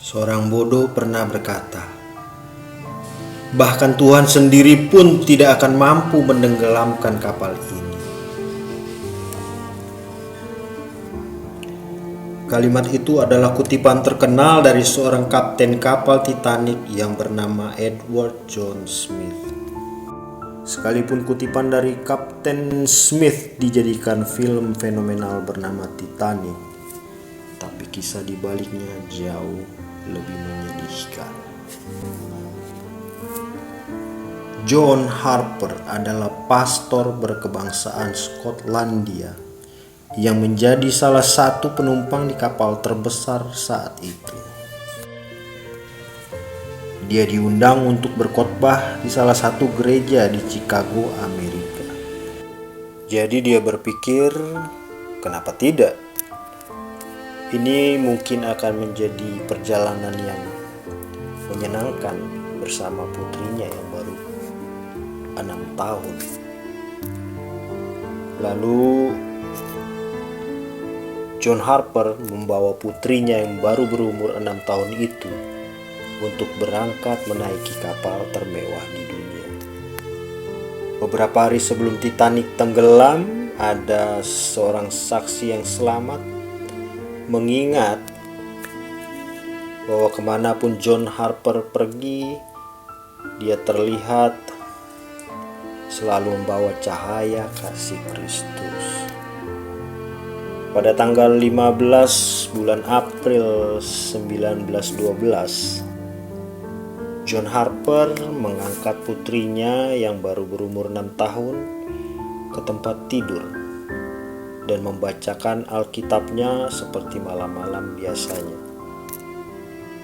Seorang bodoh pernah berkata, bahkan Tuhan sendiri pun tidak akan mampu menenggelamkan kapal ini. Kalimat itu adalah kutipan terkenal dari seorang kapten kapal Titanic yang bernama Edward John Smith. Sekalipun kutipan dari Kapten Smith dijadikan film fenomenal bernama Titanic, tapi kisah di baliknya jauh lebih menyedihkan. John Harper adalah pastor berkebangsaan Skotlandia yang menjadi salah satu penumpang di kapal terbesar saat itu. Dia diundang untuk berkhotbah di salah satu gereja di Chicago, Amerika. Jadi dia berpikir, kenapa tidak? Ini mungkin akan menjadi perjalanan yang menyenangkan bersama putrinya yang baru 6 tahun. Lalu John Harper membawa putrinya yang baru berumur 6 tahun itu untuk berangkat menaiki kapal termewah di dunia. Beberapa hari sebelum Titanic tenggelam, ada seorang saksi yang selamat mengingat bahwa kemanapun John Harper pergi, dia terlihat selalu membawa cahaya kasih Kristus. Pada tanggal 15 bulan April 1912, John Harper mengangkat putrinya yang baru berumur 6 tahun ke tempat tidur dan membacakan Alkitabnya seperti malam-malam biasanya.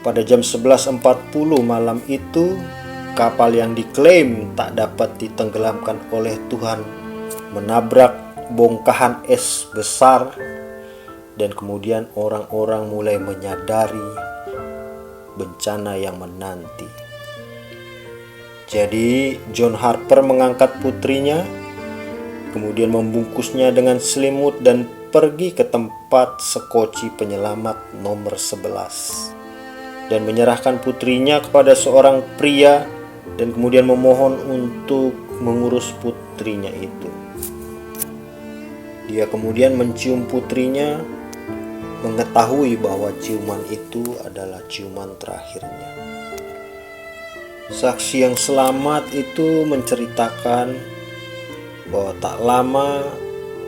Pada jam 11.40 malam itu, kapal yang diklaim tak dapat ditenggelamkan oleh Tuhan menabrak bongkahan es besar, dan kemudian orang-orang mulai menyadari bencana yang menanti. Jadi John Harper mengangkat putrinya, kemudian membungkusnya dengan selimut dan pergi ke tempat sekoci penyelamat nomor 11 dan menyerahkan putrinya kepada seorang pria dan kemudian memohon untuk mengurus putrinya itu. Dia kemudian mencium putrinya, mengetahui bahwa ciuman itu adalah ciuman terakhirnya. Saksi yang selamat itu menceritakan bahwa tak lama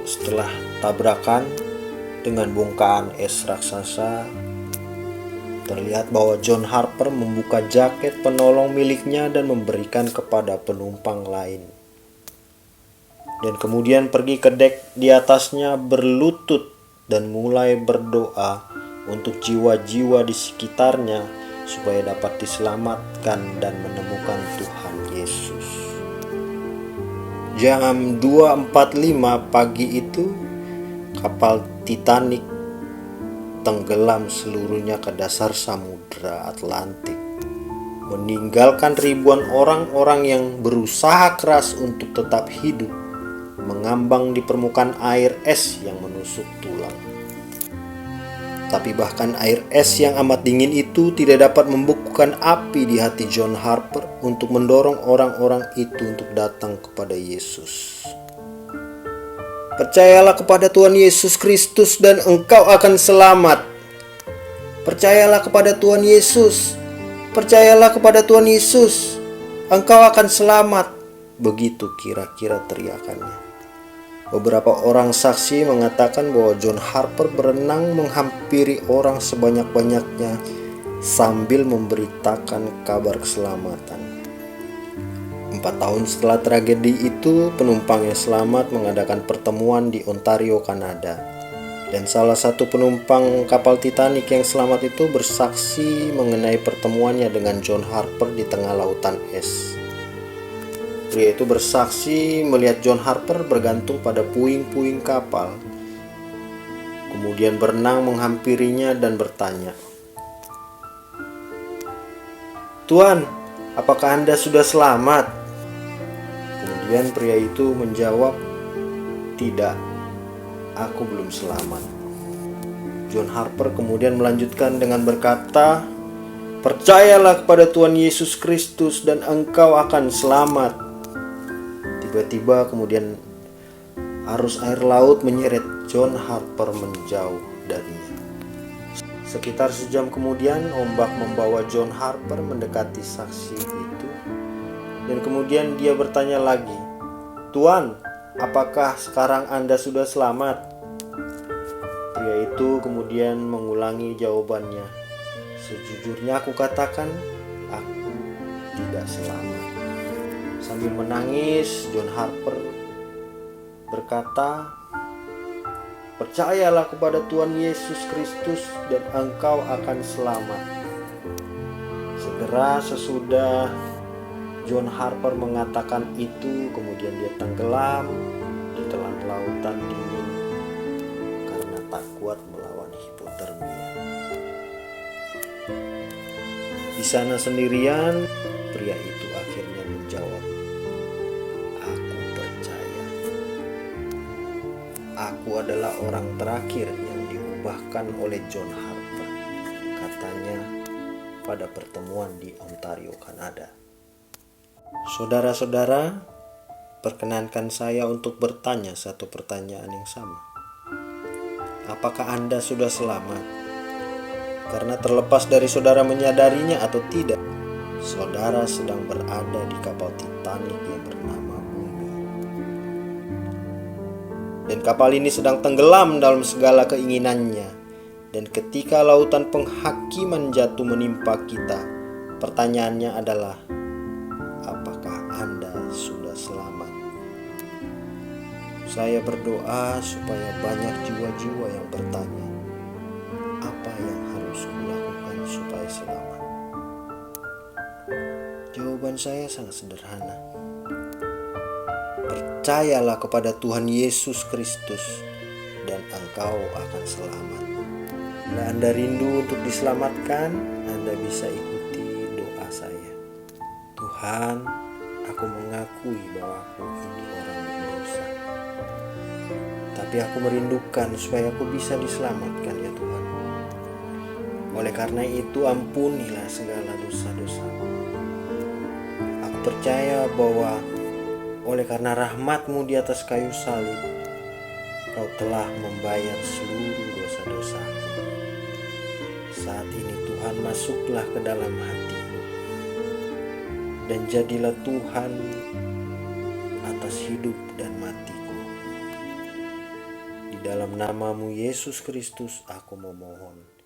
setelah tabrakan dengan bongkahan es raksasa, terlihat bahwa John Harper membuka jaket penolong miliknya dan memberikan kepada penumpang lain. Dan kemudian pergi ke dek di atasnya berlutut dan mulai berdoa untuk jiwa-jiwa di sekitarnya supaya dapat diselamatkan dan menemukan Tuhan Yesus. Jam 2.45 pagi itu, kapal Titanic tenggelam seluruhnya ke dasar Samudra Atlantik, meninggalkan ribuan orang-orang yang berusaha keras untuk tetap hidup mengambang di permukaan air es yang menusuk tulang. Tapi bahkan air es yang amat dingin itu tidak dapat membekukan api di hati John Harper untuk mendorong orang-orang itu untuk datang kepada Yesus. Percayalah kepada Tuhan Yesus Kristus dan engkau akan selamat. Percayalah kepada Tuhan Yesus. Percayalah kepada Tuhan Yesus. Engkau akan selamat. Begitu kira-kira teriakannya. Beberapa orang saksi mengatakan bahwa John Harper berenang menghampiri orang sebanyak-banyaknya sambil memberitakan kabar keselamatan. 4 tahun setelah tragedi itu, penumpang yang selamat mengadakan pertemuan di Ontario, Kanada. Dan salah satu penumpang kapal Titanic yang selamat itu bersaksi mengenai pertemuannya dengan John Harper di tengah lautan es. Pria itu bersaksi melihat John Harper bergantung pada puing-puing kapal, kemudian berenang menghampirinya dan bertanya, "Tuan, apakah Anda sudah selamat?" Kemudian pria itu menjawab, "Tidak, aku belum selamat." John Harper kemudian melanjutkan dengan berkata, Percayalah kepada Tuhan Yesus Kristus dan engkau akan selamat. Tiba-tiba kemudian arus air laut menyeret John Harper menjauh darinya. Sekitar sejam kemudian ombak membawa John Harper mendekati saksi itu. Dan kemudian dia bertanya lagi, "Tuan, apakah sekarang Anda sudah selamat?" Pria itu kemudian mengulangi jawabannya, "Sejujurnya aku katakan, aku tidak selamat." Sambil menangis, John Harper berkata, "Percayalah kepada Tuhan Yesus Kristus dan engkau akan selamat." Segera sesudah John Harper mengatakan itu, kemudian dia tenggelam di telan lautan dingin karena tak kuat melawan hipotermia. Di sana sendirian, pria itu akhirnya menjawab, "Aku percaya. Aku adalah orang terakhir yang diubahkan oleh John Harper," katanya pada pertemuan di Ontario, Kanada. Saudara-saudara, perkenankan saya untuk bertanya satu pertanyaan yang sama. Apakah Anda sudah selamat? Karena terlepas dari saudara menyadarinya atau tidak, saudara sedang berada di kapal Titanic yang bernama bumi. Dan kapal ini sedang tenggelam dalam segala keinginannya. Dan ketika lautan penghakiman jatuh menimpa kita, pertanyaannya adalah, apakah Anda sudah selamat? Saya berdoa supaya banyak jiwa-jiwa yang bertanya, apa yang harus kulakukan supaya selamat? Jawaban saya sangat sederhana. Percayalah kepada Tuhan Yesus Kristus dan engkau akan selamat. Bila Anda rindu untuk diselamatkan, Anda bisa ikuti doa saya. Tuhan, aku mengakui bahwa aku ini orang berdosa. Tapi aku merindukan supaya aku bisa diselamatkan ya Tuhan. Oleh karena itu ampunilah segala dosa-dosaku. Aku percaya bahwa oleh karena rahmat-Mu di atas kayu salib, Kau telah membayar seluruh dosa-dosaku. Saat ini Tuhan, masuklah ke dalam hatiku dan jadilah Tuhan atas hidup dan matiku. Di dalam nama-Mu Yesus Kristus aku memohon.